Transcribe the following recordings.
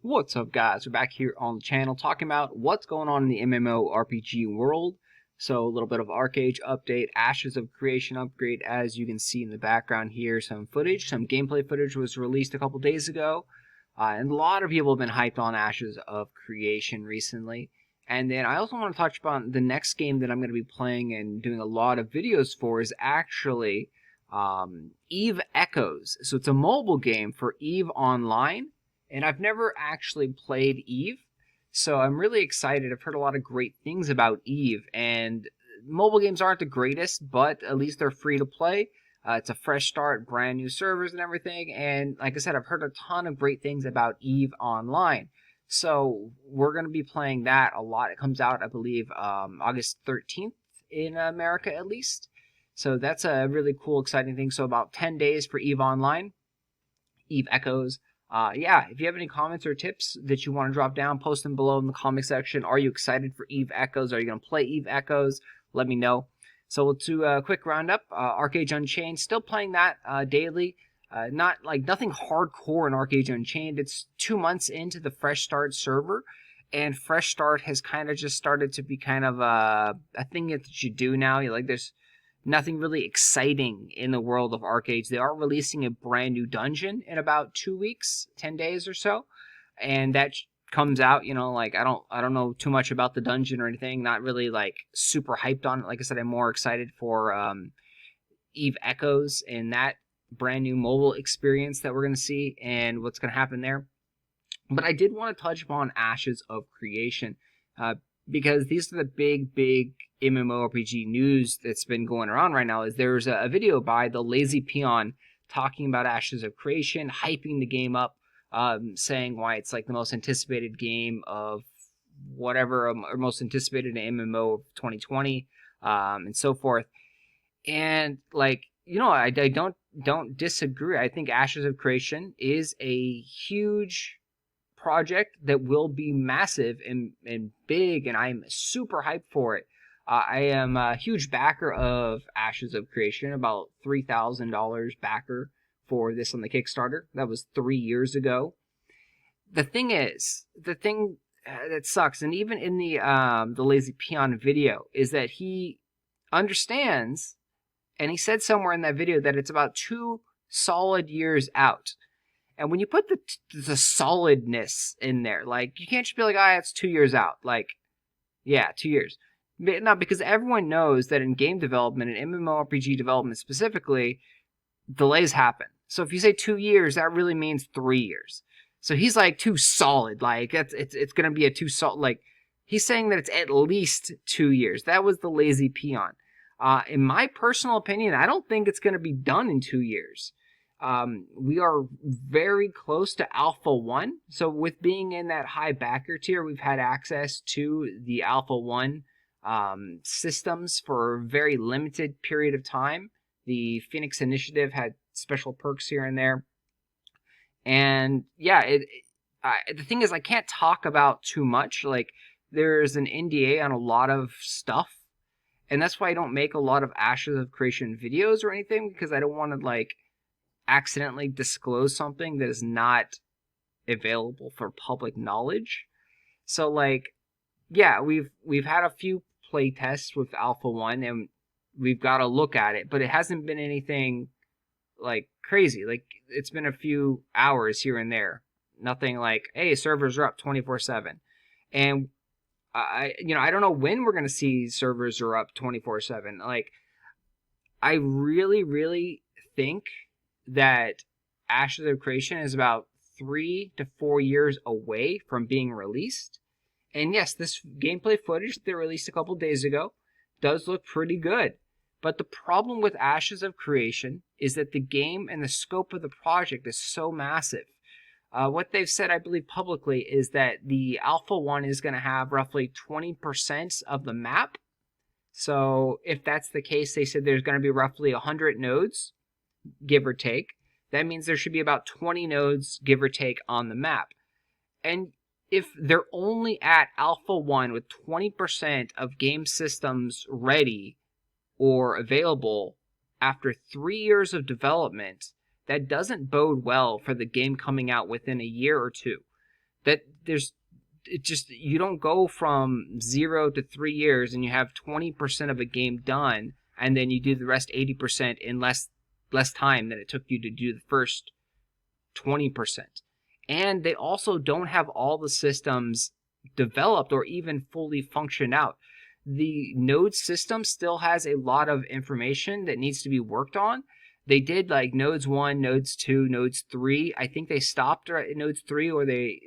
What's up, guys? We're back here on the channel talking about what's going on in the MMORPG world. So a little bit of Archeage update, Ashes of Creation upgrade. As you can see in the background here, some gameplay footage was released a couple days ago. And a lot of people have been hyped on Ashes of Creation recently. And then I also want to touch upon the next game that I'm going to be playing and doing a lot of videos for is actually Eve Echoes. So it's a mobile game for Eve Online. And I've never actually played Eve, so I'm really excited. I've heard a lot of great things about Eve, and mobile games aren't the greatest, but at least they're free to play. It's a fresh start, brand new servers and everything, and like I said, I've heard a ton of great things about Eve Online. So we're going to be playing that a lot. It comes out, I believe, August 13th in America at least. So that's a really cool, exciting thing. So about 10 days for Eve Online, Eve Echoes. Yeah, if you have any comments or tips that you want to drop down, post them below in the comment section. Are you excited for Eve Echoes? Are you going to play Eve Echoes? Let me know. So we'll do a quick roundup. Archeage Unchained, still playing that daily. Nothing hardcore in Archeage Unchained. It's 2 months into the Fresh Start server, and Fresh Start has kind of just started to be kind of a thing that you do now. There's nothing really exciting in the world of Archeage. They are releasing a brand new dungeon in about 2 weeks, 10 days or so. And that comes out, I don't know too much about the dungeon or anything. Not really super hyped on it. Like I said, I'm more excited for Eve Echoes and that brand new mobile experience that we're going to see and what's going to happen there. But I did want to touch upon Ashes of Creation because these are the big MMORPG news that's been going around right now. Is there's a video by the Lazy Peon talking about Ashes of Creation, hyping the game up, saying why it's like the most anticipated game of whatever, or most anticipated MMO of 2020, and so forth. And I don't disagree. I think Ashes of Creation is a huge project that will be massive and big, and I'm super hyped for it. I am a huge backer of Ashes of Creation, about $3,000 backer for this on the Kickstarter. That was 3 years ago. The thing that sucks, and even in the Lazy Peon video, is that he understands, and he said somewhere in that video that it's about 2 solid years out. And when you put the solidness in there, you can't just be like, it's 2 years out. 2 years. No, because everyone knows that in game development, and MMORPG development specifically, delays happen. So if you say 2 years, that really means 3 years. So he's too solid. It's going to be a too solid. He's saying that it's at least 2 years. That was the Lazy Peon. In my personal opinion, I don't think it's going to be done in 2 years. We are very close to Alpha 1. So with being in that high backer tier, we've had access to the Alpha 1 systems for a very limited period of time. The Phoenix Initiative had special perks here and there. And yeah, the thing is, I can't talk about too much. There's an NDA on a lot of stuff. And that's why I don't make a lot of Ashes of Creation videos or anything, because I don't want to accidentally disclose something that is not available for public knowledge. So yeah, we've had a few play tests with Alpha 1 and we've got to look at it, but it hasn't been anything crazy. It's been a few hours here and there. Nothing hey, servers are up 24/7. And I don't know when we're going to see servers are up 24/7. I really think that Ashes of Creation is about 3 to 4 years away from being released. And yes, this gameplay footage they released a couple days ago does look pretty good. But the problem with Ashes of Creation is that the game and the scope of the project is so massive. What they've said, I believe, publicly is that the Alpha 1 is going to have roughly 20% of the map. So if that's the case, they said there's going to be roughly 100 nodes, give or take. That means there should be about 20 nodes, give or take, on the map. And if they're only at Alpha 1 with 20% of game systems ready or available after 3 years of development, that doesn't bode well for the game coming out within a year or two. That you don't go from 0 to 3 years and you have 20% of a game done, and then you do the rest 80% in less time than it took you to do the first 20%. And they also don't have all the systems developed or even fully function out. The node system still has a lot of information that needs to be worked on. They did like nodes 1, nodes 2, nodes 3. I think they stopped at nodes 3, or they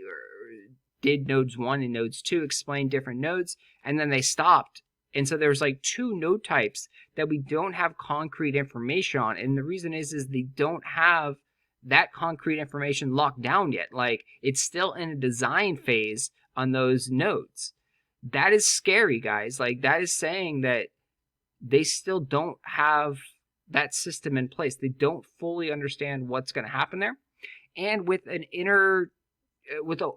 did nodes 1 and nodes 2, explain different nodes, and then they stopped. And so there's like 2 node types that we don't have concrete information on. And the reason is they don't have that concrete information locked down yet. Like, it's still in a design phase on those nodes. That is scary, guys. Like, that is saying that they still don't have that system in place. They don't fully understand what's going to happen there. And with an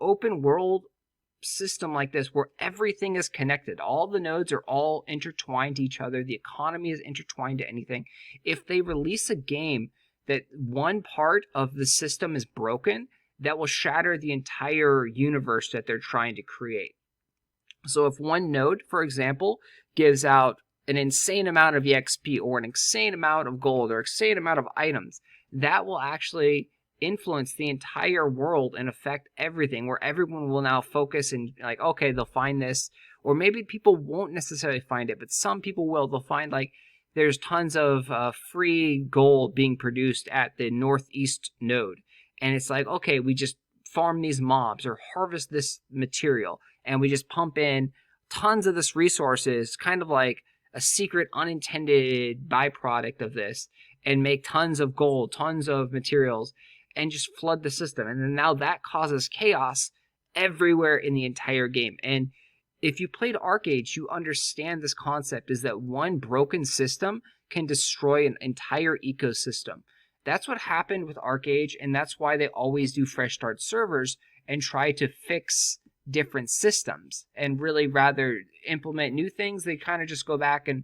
open world system like this, where everything is connected, all the nodes are all intertwined to each other, the economy is intertwined to anything. If they release a game that one part of the system is broken, that will shatter the entire universe that they're trying to create. So if one node, for example, gives out an insane amount of EXP or an insane amount of gold or insane amount of items, that will actually influence the entire world and affect everything, where everyone will now focus and like, okay, they'll find this, or maybe people won't necessarily find it, but some people will. They'll find like there's tons of free gold being produced at the northeast node, and it's like, okay, we just farm these mobs or harvest this material, and we just pump in tons of this resources, kind of like a secret unintended byproduct of this, and make tons of gold, tons of materials, and just flood the system. And then now that causes chaos everywhere in the entire game. And if you played Archeage, you understand this concept, is that one broken system can destroy an entire ecosystem. That's what happened with Archeage, and that's why they always do fresh start servers and try to fix different systems. And really, rather implement new things, they kind of just go back and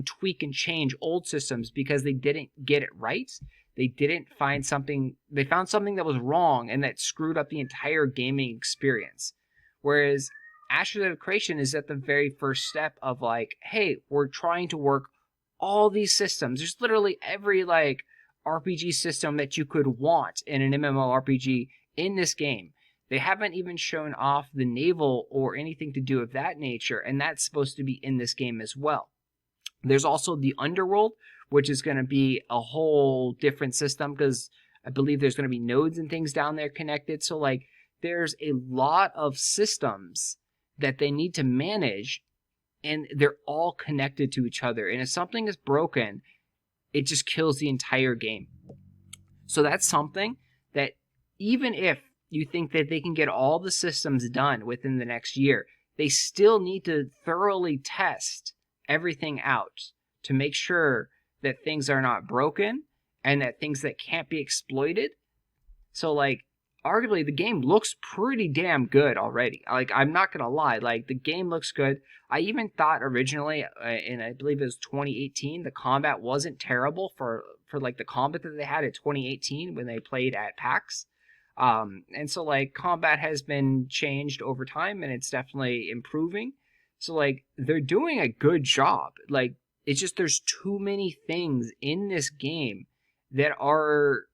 tweak and change old systems because they didn't get it right. They didn't find something, they found something that was wrong and that screwed up the entire gaming experience. Whereas Ashes of Creation is at the very first step of like, hey, we're trying to work all these systems. There's literally every like RPG system that you could want in an MMORPG in this game. They haven't even shown off the naval or anything to do with that nature, and that's supposed to be in this game as well. There's also the Underworld, which is going to be a whole different system, because I believe there's going to be nodes and things down there connected. So like, there's a lot of systems that they need to manage, and they're all connected to each other. And if something is broken, it just kills the entire game. So that's something that, even if you think that they can get all the systems done within the next year, they still need to thoroughly test everything out to make sure that things are not broken and that things that can't be exploited. So like, arguably the game looks pretty damn good already. Like, I'm not gonna lie, like the game looks good. I even thought originally, and I believe it was 2018, the combat wasn't terrible for like the combat that they had in 2018 when they played at PAX. And so like, combat has been changed over time and it's definitely improving. So like, they're doing a good job. Like, it's just there's too many things in this game that are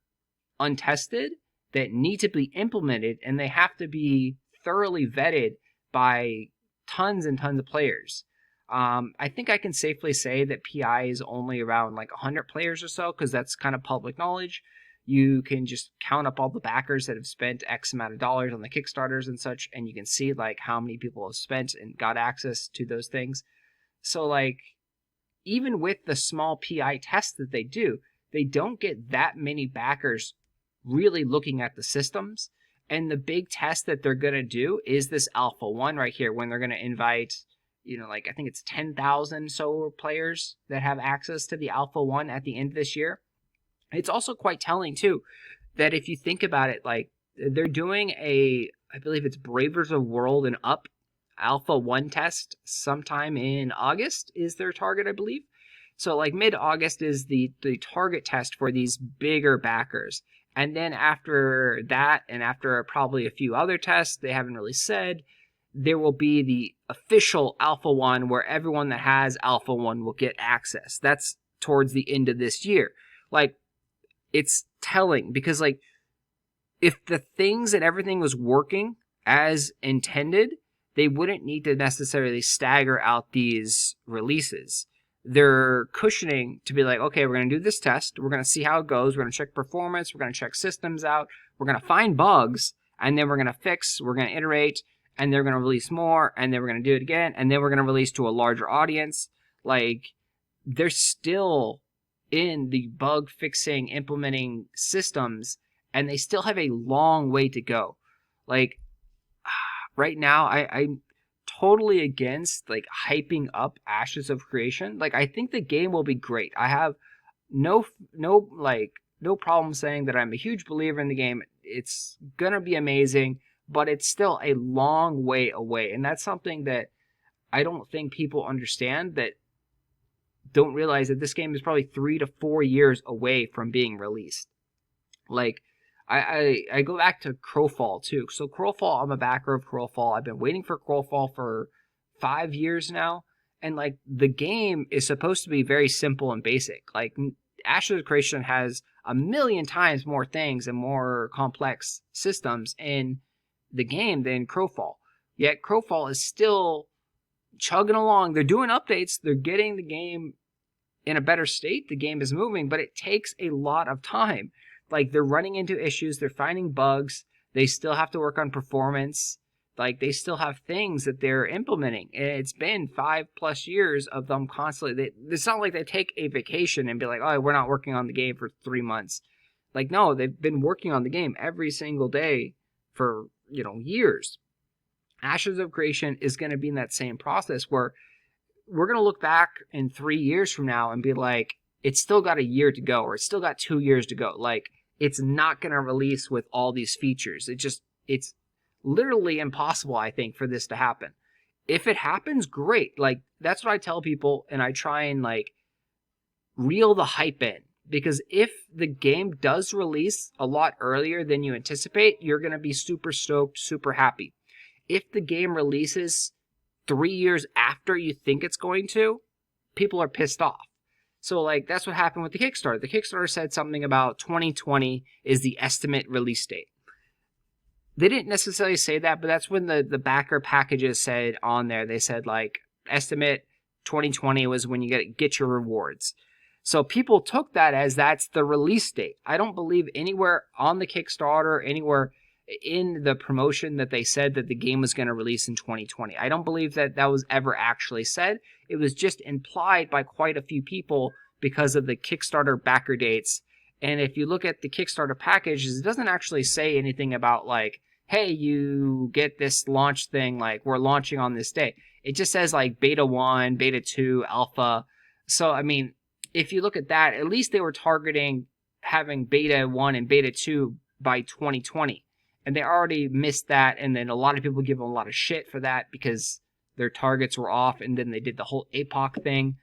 untested, that need to be implemented, and they have to be thoroughly vetted by tons and tons of players. I think I can safely say that PI is only around like 100 players or so, because that's kind of public knowledge. You can just count up all the backers that have spent X amount of dollars on the Kickstarters and such, and you can see like how many people have spent and got access to those things. So like, even with the small PI tests that they do, they don't get that many backers really looking at the systems. And the big test that they're going to do is this Alpha 1 right here, when they're going to invite, you know, like I think it's 10,000 so players that have access to the Alpha 1 at the end of this year. It's also quite telling too, that if you think about it, like they're doing I believe it's Bravers of World and Up Alpha 1 test sometime in August is their target, I believe. So like mid-August is the target test for these bigger backers. And then after that, and after probably a few other tests, they haven't really said, there will be the official Alpha 1 where everyone that has Alpha 1 will get access. That's towards the end of this year. Like, it's telling because, like, if the things and everything was working as intended, they wouldn't need to necessarily stagger out these releases. They're cushioning to be like, okay, we're going to do this test. We're going to see how it goes. We're going to check performance. We're going to check systems out. We're going to find bugs, and then we're going to fix. We're going to iterate, and they're going to release more, and then we're going to do it again, and then we're going to release to a larger audience. Like, they're still in the bug fixing, implementing systems, and they still have a long way to go. Like, right now, I'm totally against, like, hyping up Ashes of Creation. Like, I think the game will be great. I have no problem saying that I'm a huge believer in the game. It's gonna be amazing, but it's still a long way away. And that's something that I don't think people understand, that don't realize that this game is probably 3 to 4 years away from being released. Like, I go back to Crowfall too. So Crowfall, I'm a backer of Crowfall. I've been waiting for Crowfall for 5 years now. And like, the game is supposed to be very simple and basic. Like, Ashes of Creation has a million times more things and more complex systems in the game than Crowfall. Yet Crowfall is still chugging along. They're doing updates. They're getting the game in a better state. The game is moving, but it takes a lot of time. Like, they're running into issues, they're finding bugs, they still have to work on performance, like, they still have things that they're implementing. And it's been 5+ years of them constantly. It's not like they take a vacation and be like, oh, we're not working on the game for 3 months. Like, no, they've been working on the game every single day for, years. Ashes of Creation is going to be in that same process where we're going to look back in 3 years from now and be like, it's still got a year to go, or it's still got 2 years to go. Like, it's not going to release with all these features. It's literally impossible, I think, for this to happen. If it happens, great. Like, that's what I tell people, and I try and, like, reel the hype in. Because if the game does release a lot earlier than you anticipate, you're going to be super stoked, super happy. If the game releases 3 years after you think it's going to, people are pissed off. So, like, that's what happened with the Kickstarter. The Kickstarter said something about 2020 is the estimate release date. They didn't necessarily say that, but that's when the backer packages said on there. They said, like, estimate 2020 was when you get your rewards. So people took that as that's the release date. I don't believe anywhere on the Kickstarter, anywhere in the promotion that they said that the game was going to release in 2020. I don't believe that was ever actually said. It was just implied by quite a few people because of the Kickstarter backer dates. And if you look at the Kickstarter packages, it doesn't actually say anything about, like, hey, you get this launch thing, like, we're launching on this day. It just says, like, beta 1, beta 2, alpha. So, I mean, if you look at that, at least they were targeting having beta 1 and beta 2 by 2020. And they already missed that, and then a lot of people give them a lot of shit for that because their targets were off, and then they did the whole APOC thing,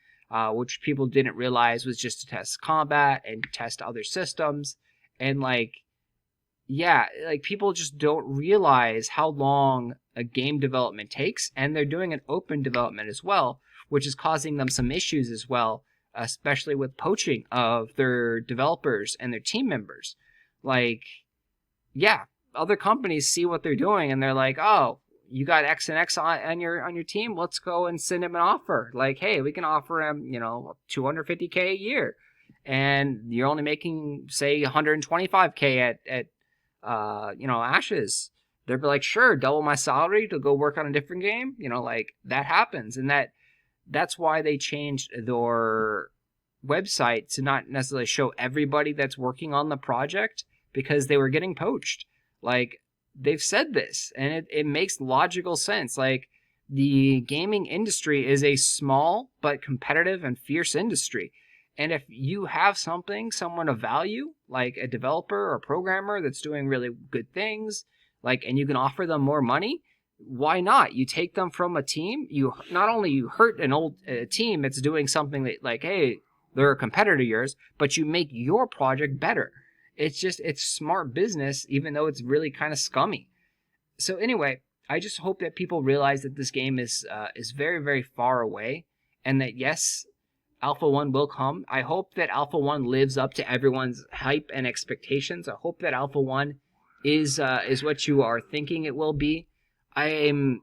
which people didn't realize was just to test combat and test other systems. And, like, yeah, like, people just don't realize how long a game development takes, and they're doing an open development as well, which is causing them some issues as well, especially with poaching of their developers and their team members. Like, yeah, other companies see what they're doing and they're like, oh, you got X and X on your team, let's go and send him an offer. Like, hey, we can offer him, $250K a year, and you're only making, say, $125K at Ashes. They'll be like, sure, double my salary to go work on a different game. Like, that happens, and that's why they changed their website to not necessarily show everybody that's working on the project, because they were getting poached. Like, they've said this, and it makes logical sense. Like, the gaming industry is a small but competitive and fierce industry. And if you have someone of value, like a developer or a programmer that's doing really good things, like, and you can offer them more money, why not? You take them from a team. You not only you hurt an old team that's doing something that, like, hey, they're a competitor of yours, but you make your project better. it's smart business, even though it's really kind of scummy. So anyway, I just hope that people realize that this game is very, very far away, and that yes, Alpha 1 will come. I hope that Alpha 1 lives up to everyone's hype and expectations. I hope that Alpha 1 is what you are thinking it will be. I am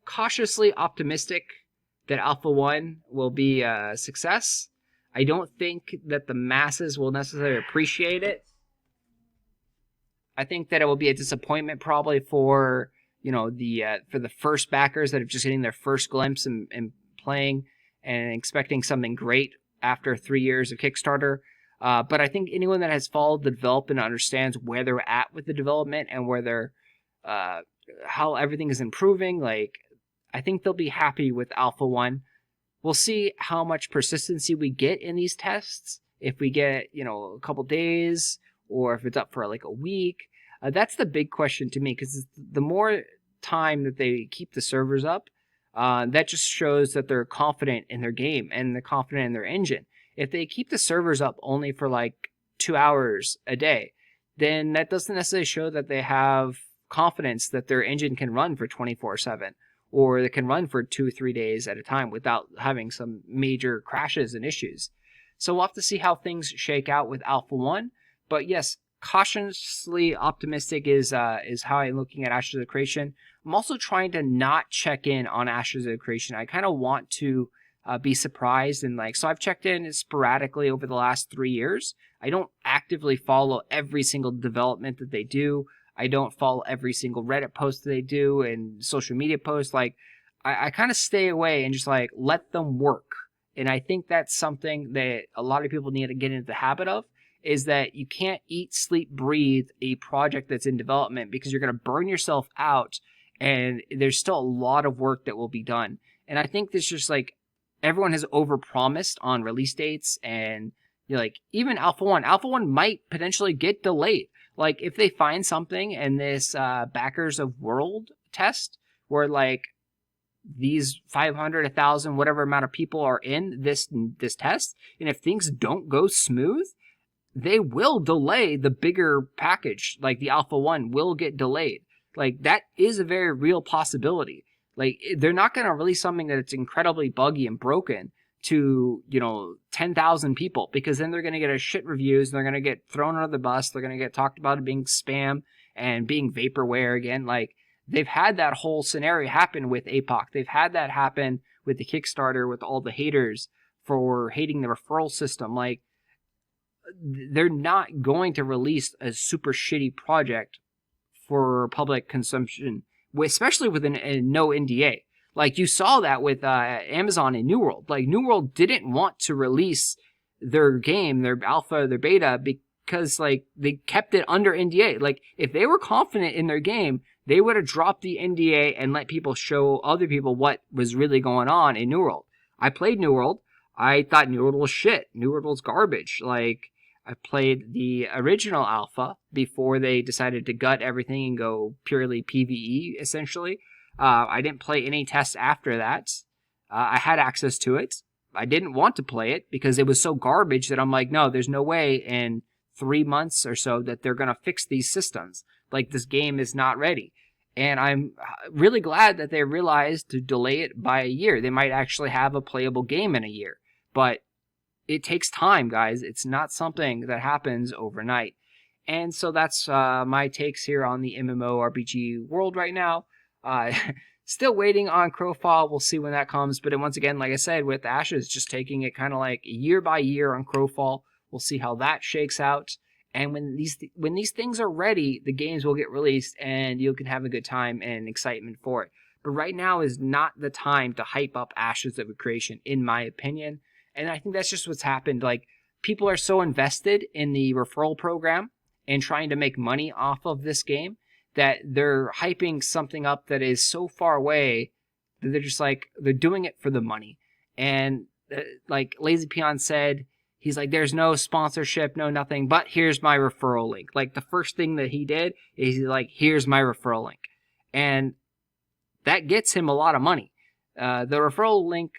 cautiously optimistic that Alpha 1 will be a success. I don't think that the masses will necessarily appreciate it. I think that it will be a disappointment probably for, for the first backers that are just getting their first glimpse and playing and expecting something great after 3 years of Kickstarter. But I think anyone that has followed the development understands where they're at with the development and where they're, how everything is improving. Like, I think they'll be happy with Alpha 1. We'll see how much persistency we get in these tests. If we get, a couple days, or if it's up for like a week. That's the big question to me, because the more time that they keep the servers up, that just shows that they're confident in their game and they're confident in their engine. If they keep the servers up only for like 2 hours a day, then that doesn't necessarily show that they have confidence that their engine can run for 24/7, or it can run for 2 or 3 days at a time without having some major crashes and issues. So we'll have to see how things shake out with Alpha 1. But yes, cautiously optimistic is how I'm looking at Ashes of Creation. I'm also trying to not check in on Ashes of Creation. I kind of want to be surprised, and so I've checked in sporadically over the last 3 years. I don't actively follow every single development that they do. I don't follow every single Reddit post that they do and social media posts. I kind of stay away and just let them work. And I think that's something that a lot of people need to get into the habit of, is that you can't eat, sleep, breathe a project that's in development, because you're going to burn yourself out, and there's still a lot of work that will be done. And I think this just everyone has overpromised on release dates, and even Alpha 1. Alpha 1 might potentially get delayed. If they find something in this Backers of World test where these 500, 1,000, whatever amount of people are in this test, and if things don't go smooth, they will delay the bigger package. The Alpha 1 will get delayed. That is a very real possibility. They're not going to release something that's incredibly buggy and broken to, 10,000 people, because then they're going to get a shit reviews, and they're going to get thrown under the bus. They're going to get talked about being spam and being vaporware again. They've had that whole scenario happen with APOC. They've had that happen with the Kickstarter, with all the haters for hating the referral system. They're not going to release a super shitty project for public consumption, especially with a no NDA. You saw that with Amazon and New World. New World didn't want to release their game, their alpha, their beta, because they kept it under NDA. If they were confident in their game, they would have dropped the NDA and let people show other people what was really going on in New World. I played New World. I thought New World was shit. New World was garbage. I played the original alpha before they decided to gut everything and go purely PvE, essentially. I didn't play any tests after that. I had access to it. I didn't want to play it because it was so garbage that I'm no, there's no way in 3 months or so that they're going to fix these systems. This game is not ready. And I'm really glad that they realized to delay it by a year. They might actually have a playable game in a year. But it takes time, guys. It's not something that happens overnight. And so that's my takes here on the MMORPG world right now. Still waiting on Crowfall. We'll see when that comes. But once again, like I said, with Ashes, just taking it kind of year by year on Crowfall. We'll see how that shakes out. And when these things are ready, the games will get released, and you can have a good time and excitement for it. But right now is not the time to hype up Ashes of Creation, in my opinion. And I think that's just what's happened. People are so invested in the referral program and trying to make money off of this game that they're hyping something up that is so far away that they're just they're doing it for the money. And Lazy Peon said, he's there's no sponsorship, no nothing, but here's my referral link. The first thing that he did is he's here's my referral link. And that gets him a lot of money. The referral link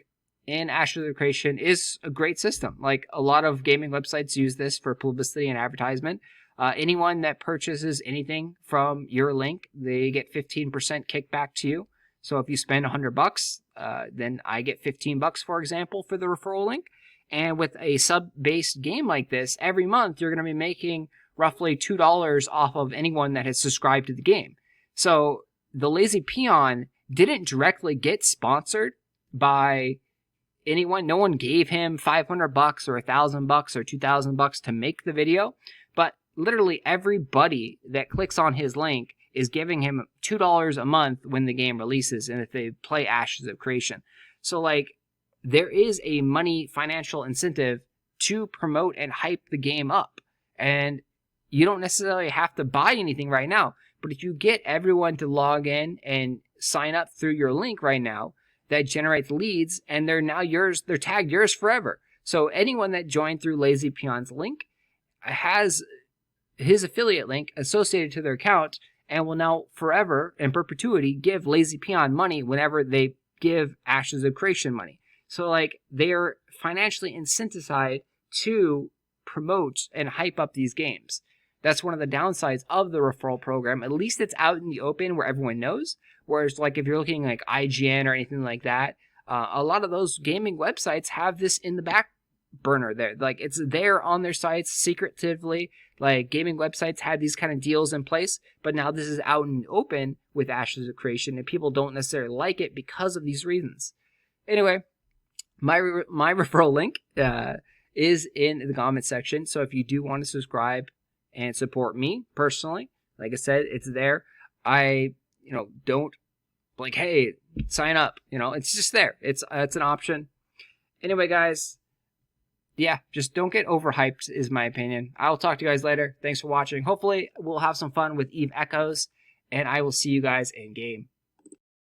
in Ashes of Creation is a great system. Like, a lot of gaming websites use this for publicity and advertisement. Anyone that purchases anything from your link, they get 15% kickback to you. So if you spend $100, then I get $15, for example, for the referral link. And with a sub-based game like this, every month you're going to be making roughly $2 off of anyone that has subscribed to the game. So the Lazy Peon didn't directly get sponsored by anyone. No one gave him $500 or $1,000 or $2,000 to make the video, but literally everybody that clicks on his link is giving him $2 a month when the game releases and if they play Ashes of Creation. So, like, there is a money financial incentive to promote and hype the game up. And you don't necessarily have to buy anything right now, but if you get everyone to log in and sign up through your link right now, that generates leads, and they're now yours, they're tagged yours forever. So anyone that joined through Lazy Peon's link has his affiliate link associated to their account and will now forever, in perpetuity, give Lazy Peon money whenever they give Ashes of Creation money. So, like, they are financially incentivized to promote and hype up these games. That's one of the downsides of the referral program. At least it's out in the open where everyone knows. Whereas, like, if you're looking like IGN or anything like that, a lot of those gaming websites have this in the back burner there. Like, it's there on their sites secretively. Like, gaming websites had these kind of deals in place, but now this is out in the open with Ashes of Creation, and people don't necessarily like it because of these reasons. Anyway, my referral link is in the comment section. So if you do want to subscribe and support me personally, like I said, it's there. I, don't like, hey, sign up. It's just there. It's an option. Anyway, guys, yeah, just don't get overhyped is my opinion. I'll talk to you guys later. Thanks for watching. Hopefully we'll have some fun with Eve Echoes, and I will see you guys in game.